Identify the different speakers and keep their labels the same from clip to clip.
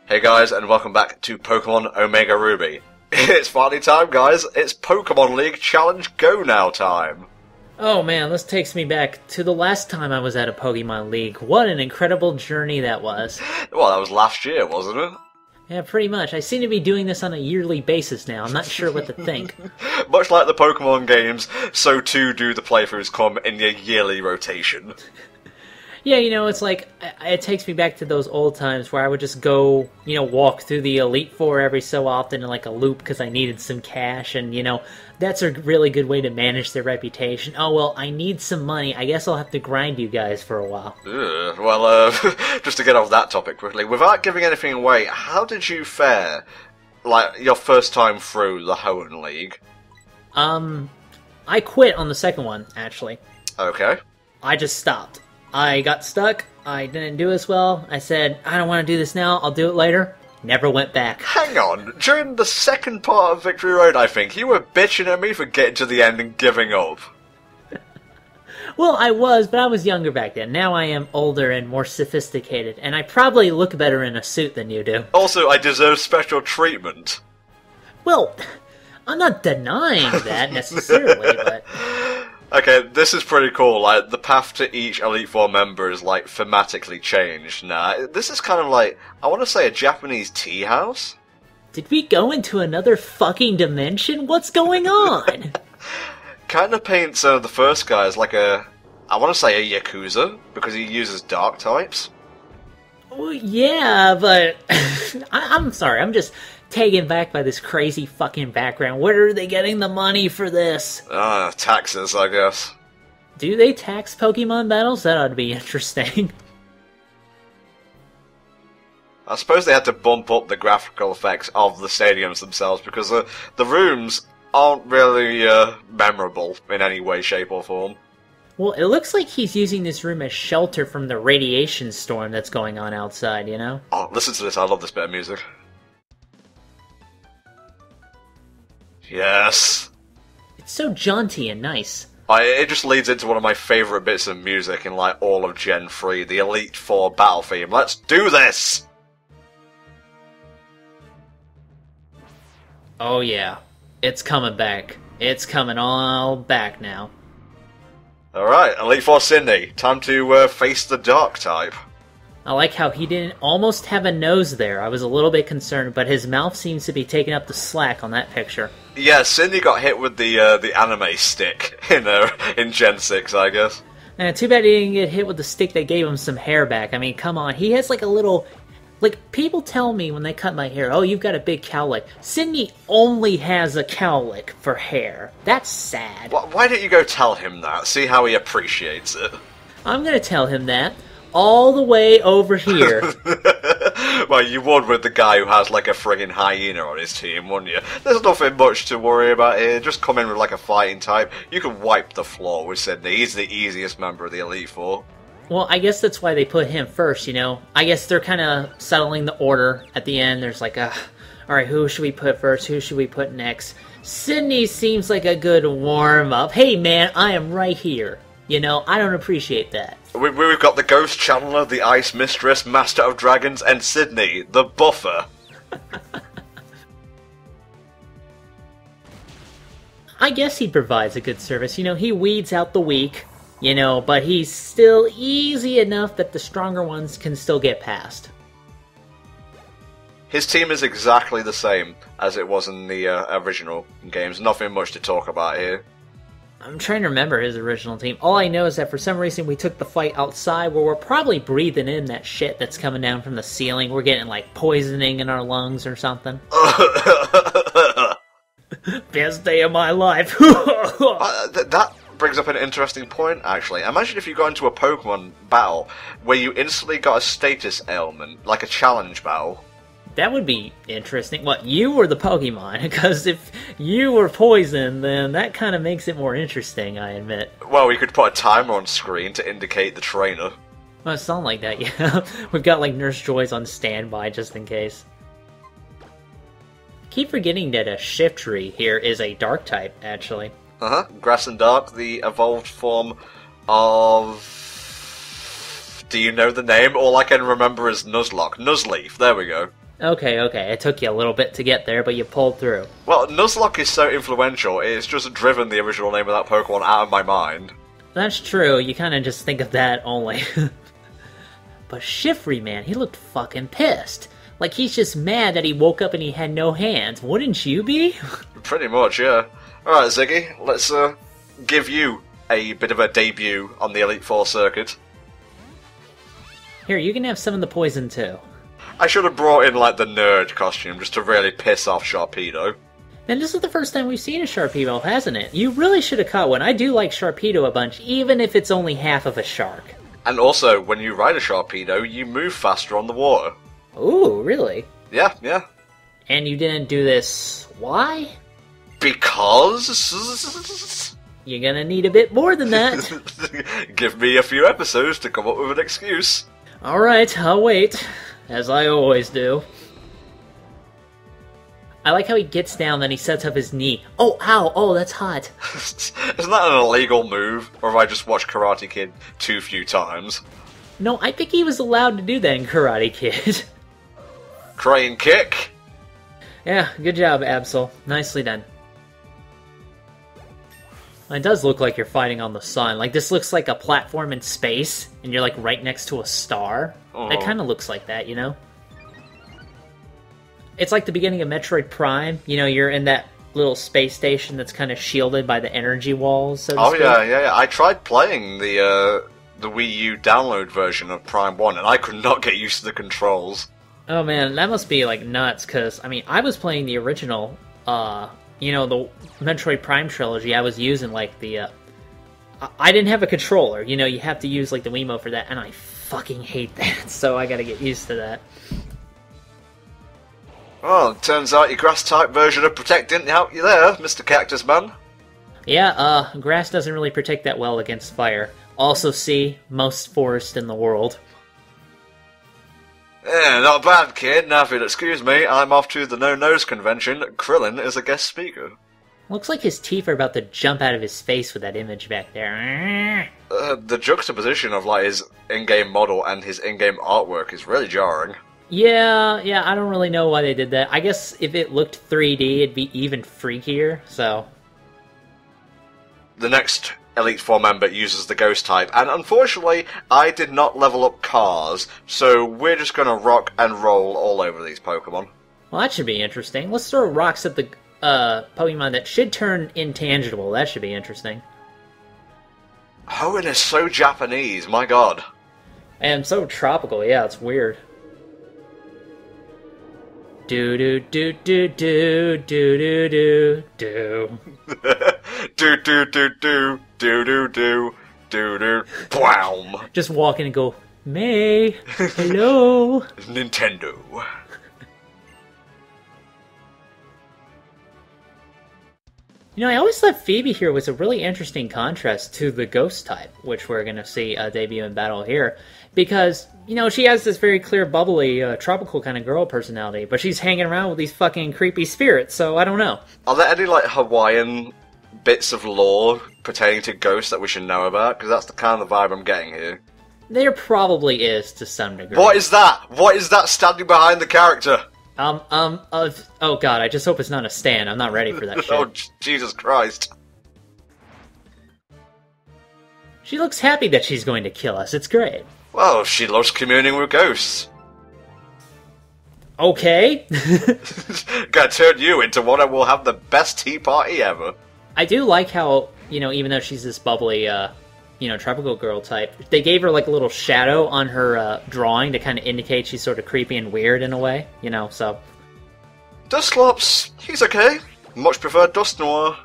Speaker 1: Hey guys, and welcome back to Pokemon Omega Ruby. It's finally time, guys. It's Pokemon League Challenge Go Now time.
Speaker 2: Oh man, this takes me back to the last time I was at a Pokemon League. What an incredible journey that was.
Speaker 1: Well, that was last year, wasn't it?
Speaker 2: Yeah, pretty much. I seem to be doing this on a yearly basis now. I'm not sure what to think.
Speaker 1: Much like the Pokemon games, so too do the playthroughs come in a yearly rotation.
Speaker 2: Yeah, you know, it's like, it takes me back to those old times where I would just go, walk through the Elite Four every so often in like a loop because I needed some cash, and, that's a really good way to manage their reputation. Oh, well, I need some money. I guess I'll have to grind you guys for a while.
Speaker 1: Well, just to get off that topic quickly, without giving anything away, how did you fare, like, your first time through the Hoenn League?
Speaker 2: I quit on the second one, actually.
Speaker 1: Okay.
Speaker 2: I just stopped. I got stuck, I didn't do as well, I said, I don't want to do this now, I'll do it later. Never went back.
Speaker 1: Hang on, during the second part of Victory Road, I think, you were bitching at me for getting to the end and giving up.
Speaker 2: Well, I was, but I was younger back then. Now I am older and more sophisticated, and I probably look better in a suit than you do.
Speaker 1: Also, I deserve special treatment.
Speaker 2: Well, I'm not denying that necessarily, but...
Speaker 1: Okay, this is pretty cool. Like, the path to each Elite Four member is, like, thematically changed. Now, this is kind of like, I want to say a Japanese tea house?
Speaker 2: Did we go into another fucking dimension? What's going on?
Speaker 1: Kind of paints the first guy as like I want to say a Yakuza, because he uses dark types.
Speaker 2: Well, yeah, but... I'm sorry, I'm just taken back by this crazy fucking background. Where are they getting the money for this?
Speaker 1: Taxes, I guess.
Speaker 2: Do they tax Pokemon battles? That ought to be interesting.
Speaker 1: I suppose they had to bump up the graphical effects of the stadiums themselves, because the rooms aren't really memorable in any way, shape, or form.
Speaker 2: Well, it looks like he's using this room as shelter from the radiation storm that's going on outside, you know?
Speaker 1: Oh, listen to this, I love this bit of music. Yes.
Speaker 2: It's so jaunty and nice.
Speaker 1: It just leads into one of my favourite bits of music in like all of Gen 3, the Elite Four battle theme. Let's do this!
Speaker 2: Oh yeah, it's coming back. It's coming all back now.
Speaker 1: Alright, Elite Four Sidney, time to face the Dark type.
Speaker 2: I like how he didn't almost have a nose there. I was a little bit concerned, but his mouth seems to be taking up the slack on that picture.
Speaker 1: Yeah, Sidney got hit with the anime stick in Gen 6, I guess.
Speaker 2: Too bad he didn't get hit with the stick that gave him some hair back. I mean, come on, he has like a little... Like, people tell me when they cut my hair, oh, you've got a big cowlick. Sidney only has a cowlick for hair. That's sad.
Speaker 1: Why don't you go tell him that? See how he appreciates it.
Speaker 2: I'm gonna tell him that. All the way over here.
Speaker 1: Well, you would with the guy who has like a friggin' hyena on his team, wouldn't you? There's nothing much to worry about here. Just come in with like a fighting type. You can wipe the floor with Sidney. He's the easiest member of the Elite Four.
Speaker 2: Well, I guess that's why they put him first, you know? I guess they're kind of settling the order at the end. There's like, alright, who should we put first? Who should we put next? Sidney seems like a good warm-up. Hey, man, I am right here. You know, I don't appreciate that.
Speaker 1: We've got the Ghost Channeler, the Ice Mistress, Master of Dragons, and Sidney, the Buffer.
Speaker 2: I guess he provides a good service. You know, he weeds out the weak, but he's still easy enough that the stronger ones can still get past.
Speaker 1: His team is exactly the same as it was in the original games. Nothing much to talk about here.
Speaker 2: I'm trying to remember his original team. All I know is that for some reason we took the fight outside where we're probably breathing in that shit that's coming down from the ceiling. We're getting like poisoning in our lungs or something. Best day of my life.
Speaker 1: That brings up an interesting point, actually. Imagine if you got into a Pokemon battle where you instantly got a status ailment, like a challenge battle.
Speaker 2: That would be interesting. What, you were the Pokemon? Because if you were poisoned, then that kind of makes it more interesting, I admit.
Speaker 1: Well, we could put a timer on screen to indicate the trainer.
Speaker 2: Well, it's not like that, yeah. We've got, like, Nurse Joy's on standby, just in case. I keep forgetting that a Shiftry here is a Dark type, actually.
Speaker 1: Grass and Dark, the evolved form of... Do you know the name? All I can remember is Nuzlocke. Nuzleaf, there we go.
Speaker 2: Okay, okay, it took you a little bit to get there, but you pulled through.
Speaker 1: Well, Nuzlocke is so influential, it's just driven the original name of that Pokemon out of my mind.
Speaker 2: That's true, you kind of just think of that only. But Shiftry, man, he looked fucking pissed. Like, he's just mad that he woke up and he had no hands. Wouldn't you be?
Speaker 1: Pretty much, yeah. Alright, Ziggy, let's give you a bit of a debut on the Elite Four circuit.
Speaker 2: Here, you can have some of the poison, too.
Speaker 1: I should have brought in, like, the nerd costume just to really piss off Sharpedo.
Speaker 2: And this is the first time we've seen a Sharpedo, hasn't it? You really should have caught one. I do like Sharpedo a bunch, even if it's only half of a shark.
Speaker 1: And also, when you ride a Sharpedo, you move faster on the water.
Speaker 2: Ooh, really?
Speaker 1: Yeah, yeah.
Speaker 2: And you didn't do this... why?
Speaker 1: Because...
Speaker 2: You're gonna need a bit more than that.
Speaker 1: Give me a few episodes to come up with an excuse.
Speaker 2: Alright, I'll wait. As I always do. I like how he gets down, then he sets up his knee. Oh, ow, oh, that's hot.
Speaker 1: Isn't that an illegal move? Or have I just watched Karate Kid too few times?
Speaker 2: No, I think he was allowed to do that in Karate Kid.
Speaker 1: Crane kick?
Speaker 2: Yeah, good job, Absol. Nicely done. It does look like you're fighting on the sun. Like, this looks like a platform in space, and you're, like, right next to a star. It kind of looks like that, you know? It's like the beginning of Metroid Prime. You know, you're in that little space station that's kind of shielded by the energy walls, so to speak.
Speaker 1: Yeah. I tried playing the Wii U download version of Prime 1, and I could not get used to the controls.
Speaker 2: Oh, man, that must be, like, nuts, because, I mean, I was playing the original, you know, the Metroid Prime trilogy. I was using, like, the, I didn't have a controller. You know, you have to use, like, the Wiimote for that, and I fucking hate that, so I gotta get used to that.
Speaker 1: Well, it turns out your grass-type version of Protect didn't help you there, Mr. Cactus Man.
Speaker 2: Yeah, grass doesn't really protect that well against fire. Also, see, most forest in the world.
Speaker 1: Yeah, not bad, kid. Now, if you'll excuse me, I'm off to the No-Nose convention. Krillin is a guest speaker.
Speaker 2: Looks like his teeth are about to jump out of his face with that image back there.
Speaker 1: The juxtaposition of, like, his in-game model and his in-game artwork is really jarring.
Speaker 2: Yeah, I don't really know why they did that. I guess if it looked 3D, it'd be even freakier, so...
Speaker 1: The next Elite Four member uses the Ghost type, and unfortunately, I did not level up Cars, so we're just gonna rock and roll all over these Pokemon.
Speaker 2: Well, that should be interesting. Let's throw rocks at the Pokemon that should turn intangible. That should be interesting.
Speaker 1: Hoenn is so Japanese, my god.
Speaker 2: And so tropical, yeah, it's weird. Do do do do do do do do do.
Speaker 1: Do do do do do do do do do. Bwam!
Speaker 2: Just walk in and go, May, hello.
Speaker 1: Nintendo.
Speaker 2: You know, I always thought Phoebe here was a really interesting contrast to the Ghost type, which we're going to see debut in battle here. Because, you know, she has this very clear, bubbly, tropical kind of girl personality, but she's hanging around with these fucking creepy spirits, so I don't know.
Speaker 1: Are there any, like, Hawaiian bits of lore pertaining to ghosts that we should know about? Because that's the kind of vibe I'm getting here.
Speaker 2: There probably is, to some degree.
Speaker 1: What is that? What is that standing behind the character?
Speaker 2: Oh god, I just hope it's not a stand. I'm not ready for that shit.
Speaker 1: Oh, Jesus Christ.
Speaker 2: She looks happy that she's going to kill us. It's great.
Speaker 1: Well, she loves communing with ghosts.
Speaker 2: Okay.
Speaker 1: Gonna turn you into one that will have the best tea party ever.
Speaker 2: I do like how, you know, even though she's this bubbly, you know, tropical girl type, they gave her like a little shadow on her drawing to kind of indicate she's sort of creepy and weird in a way, you know, so...
Speaker 1: Dusclops, he's okay. Much prefer Dusknoir.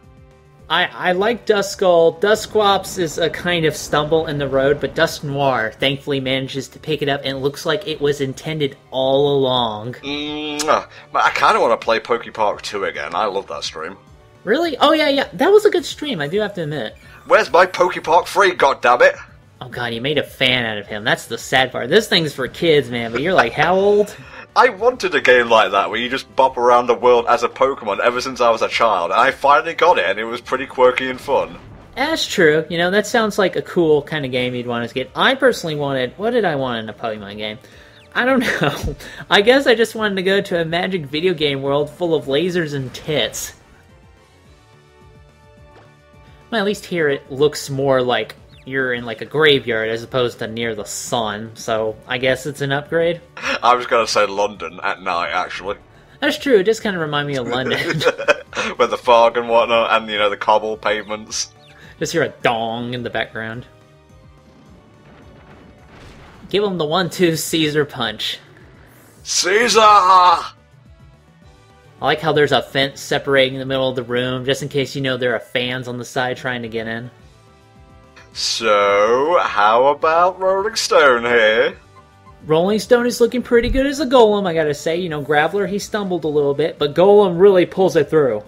Speaker 2: I like Duskull. Dusclops is a kind of stumble in the road, but Dusknoir thankfully manages to pick it up, and it looks like it was intended all along.
Speaker 1: I kind of want to play Pokepark 2 again. I love that stream.
Speaker 2: Really? Oh, yeah. That was a good stream, I do have to admit.
Speaker 1: Where's my Pokepark 3, goddammit?
Speaker 2: Oh god, you made a fan out of him. That's the sad part. This thing's for kids, man, but you're like, how old?
Speaker 1: I wanted a game like that, where you just bop around the world as a Pokemon ever since I was a child, and I finally got it, and it was pretty quirky and fun.
Speaker 2: That's true. You know, that sounds like a cool kind of game you'd want to get. I personally wanted... What did I want in a Pokemon game? I don't know. I guess I just wanted to go to a magic video game world full of lasers and tits. Well, at least here it looks more like you're in like a graveyard as opposed to near the sun, so I guess it's an upgrade.
Speaker 1: I was going to say London at night, actually.
Speaker 2: That's true, it just kind of reminds me of London.
Speaker 1: With the fog and whatnot, and, you know, the cobble pavements.
Speaker 2: Just hear a dong in the background. Give him the 1-2 Caesar punch.
Speaker 1: Caesar!
Speaker 2: I like how there's a fence separating the middle of the room, just in case you know there are fans on the side trying to get in.
Speaker 1: So, how about Rolling Stone here?
Speaker 2: Rolling Stone is looking pretty good as a Golem, I gotta say. You know, Graveler, he stumbled a little bit, but Golem really pulls it through.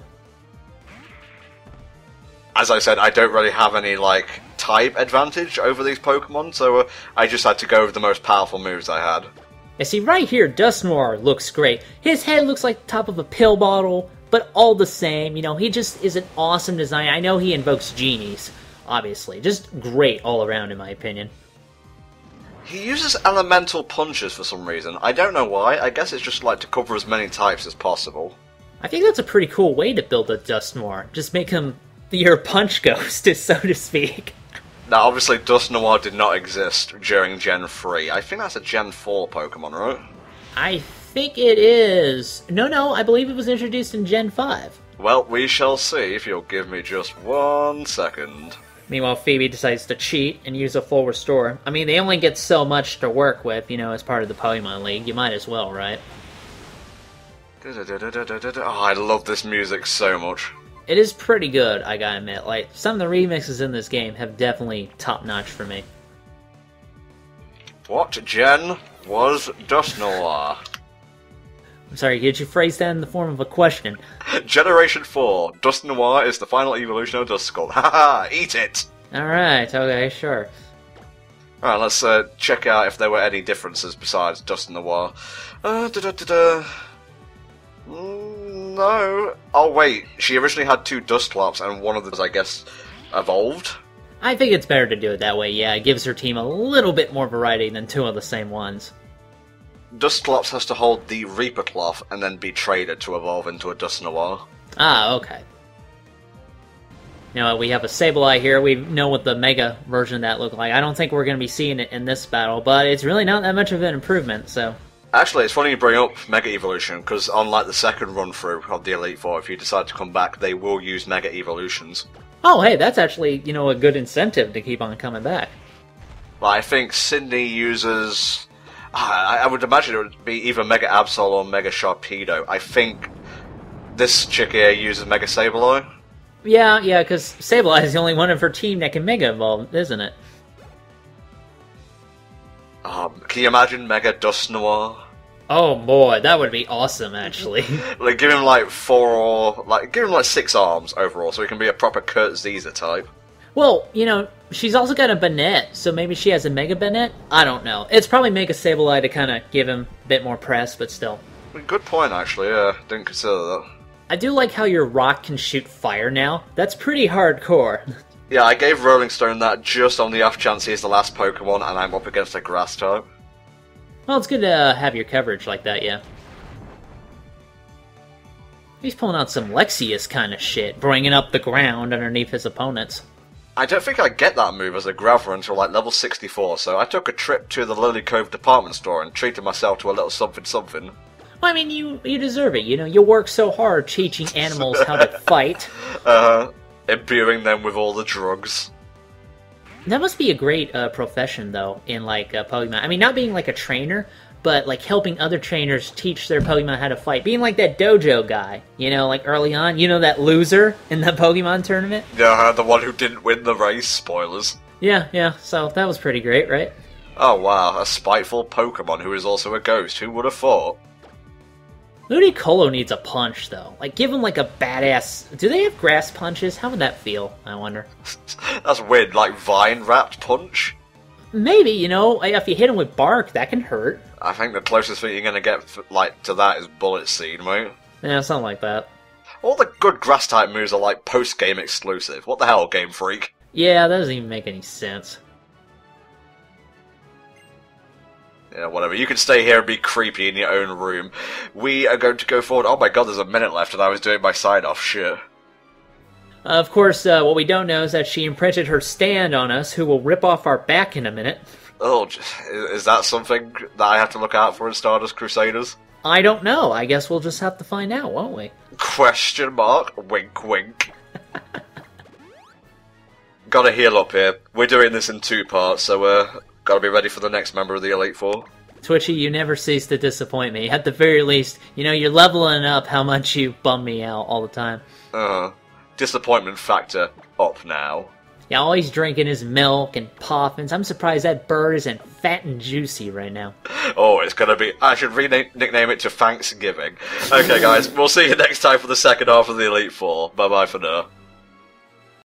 Speaker 1: As I said, I don't really have any, like, type advantage over these Pokemon, so I just had to go with the most powerful moves I had.
Speaker 2: You see, right here, Dusknoir looks great. His head looks like the top of a pill bottle, but all the same, you know, he just is an awesome design. I know he invokes genies, obviously. Just great all around, in my opinion.
Speaker 1: He uses elemental punches for some reason. I don't know why. I guess it's just like to cover as many types as possible.
Speaker 2: I think that's a pretty cool way to build a Dusknoir. Just make him your punch ghost, so to speak.
Speaker 1: Now, obviously, Dusknoir did not exist during Gen 3. I think that's a Gen 4 Pokemon, right?
Speaker 2: I think it is. No, I believe it was introduced in Gen 5.
Speaker 1: Well, we shall see if you'll give me just 1 second.
Speaker 2: Meanwhile, Phoebe decides to cheat and use a full restore. I mean, they only get so much to work with, you know, as part of the Pokemon League. You might as well, right?
Speaker 1: Oh, I love this music so much.
Speaker 2: It is pretty good, I gotta admit. Like, some of the remixes in this game have definitely top-notch for me.
Speaker 1: What gen was Dusknoir?
Speaker 2: I'm sorry, did you phrase that in the form of a question?
Speaker 1: Generation 4. Dusknoir is the final evolution of Duskull. Haha, eat it!
Speaker 2: Alright, okay, sure.
Speaker 1: Alright, let's check out if there were any differences besides Dusknoir. No. Oh, wait. She originally had 2 Dusclops, and one of them was, I guess, evolved?
Speaker 2: I think it's better to do it that way, yeah. It gives her team a little bit more variety than 2 of the same ones.
Speaker 1: Dusclops has to hold the Reaper Cloth and then be traded to evolve into a Dusknoir.
Speaker 2: Ah, okay. Now, we have a Sableye here. We know what the Mega version of that looked like. I don't think we're going to be seeing it in this battle, but it's really not that much of an improvement, so...
Speaker 1: Actually, it's funny you bring up Mega Evolution, because on like the second run-through of the Elite Four, if you decide to come back, they will use Mega Evolutions.
Speaker 2: Oh, hey, that's actually, you know, a good incentive to keep on coming back.
Speaker 1: Well, I think Sidney uses... I would imagine it would be either Mega Absol or Mega Sharpedo. I think this chick here uses Mega Sableye.
Speaker 2: Yeah, because Sableye is the only one of her team that can Mega Evolve, isn't it?
Speaker 1: Can you imagine Mega Dusknoir?
Speaker 2: Oh boy, that would be awesome, actually.
Speaker 1: Like, give him like 6 arms overall, so he can be a proper Kurt Ziza type.
Speaker 2: Well, you know, she's also got a Banette, so maybe she has a Mega Banette? I don't know. It's probably Mega Sableye to kind of give him a bit more press, but still.
Speaker 1: Good point, actually, yeah. Didn't consider that.
Speaker 2: I do like how your rock can shoot fire now. That's pretty hardcore.
Speaker 1: Yeah, I gave Rolling Stone that just on the off chance he's the last Pokemon and I'm up against a grass type.
Speaker 2: Well, it's good to have your coverage like that, yeah. He's pulling out some Lexius kind of shit, bringing up the ground underneath his opponents.
Speaker 1: I don't think I get that move as a Graveler until like level 64, so I took a trip to the Lily Cove department store and treated myself to a little something.
Speaker 2: Well, I mean, you deserve it, you know, you work so hard teaching animals how to fight.
Speaker 1: Imbuing them with all the drugs.
Speaker 2: That must be a great profession, though, in, like, Pokemon. I mean, not being, like, a trainer, but, like, helping other trainers teach their Pokemon how to fight. Being, like, that dojo guy, you know, like, early on. You know, that loser in the Pokemon tournament?
Speaker 1: Yeah, the one who didn't win the race, spoilers.
Speaker 2: Yeah, so that was pretty great, right?
Speaker 1: Oh, wow, a spiteful Pokemon who is also a ghost. Who would have thought?
Speaker 2: Ludicolo needs a punch, though. Like, give him, like, a badass... Do they have grass punches? How would that feel, I wonder?
Speaker 1: That's weird, like vine-wrapped punch?
Speaker 2: Maybe, you know, if you hit him with bark, that can hurt.
Speaker 1: I think the closest thing you're going to get like to that is Bullet Seed, mate.
Speaker 2: Yeah, something like that.
Speaker 1: All the good grass-type moves are like post-game exclusive. What the hell, Game Freak?
Speaker 2: Yeah, that doesn't even make any sense.
Speaker 1: Yeah, whatever. You can stay here and be creepy in your own room. We are going to go forward. Oh my god, there's a minute left and I was doing my sign-off. Shit.
Speaker 2: Of course, what we don't know is that she imprinted her stand on us, who will rip off our back in a minute.
Speaker 1: Oh, is that something that I have to look out for in Stardust Crusaders?
Speaker 2: I don't know. I guess we'll just have to find out, won't we?
Speaker 1: Question mark. Wink, wink. Gotta heal up here. We're doing this in 2 parts, so gotta be ready for the next member of the Elite Four.
Speaker 2: Twitchy, you never cease to disappoint me. At the very least, you know, you're leveling up how much you bum me out all the time.
Speaker 1: Disappointment factor up now.
Speaker 2: Yeah, all he's drinking is milk and poffins. I'm surprised that bird isn't fat and juicy right now.
Speaker 1: Oh, it's gonna be... I should nickname it to Thanksgiving. Okay, guys, we'll see you next time for the second half of the Elite Four. Bye-bye for now.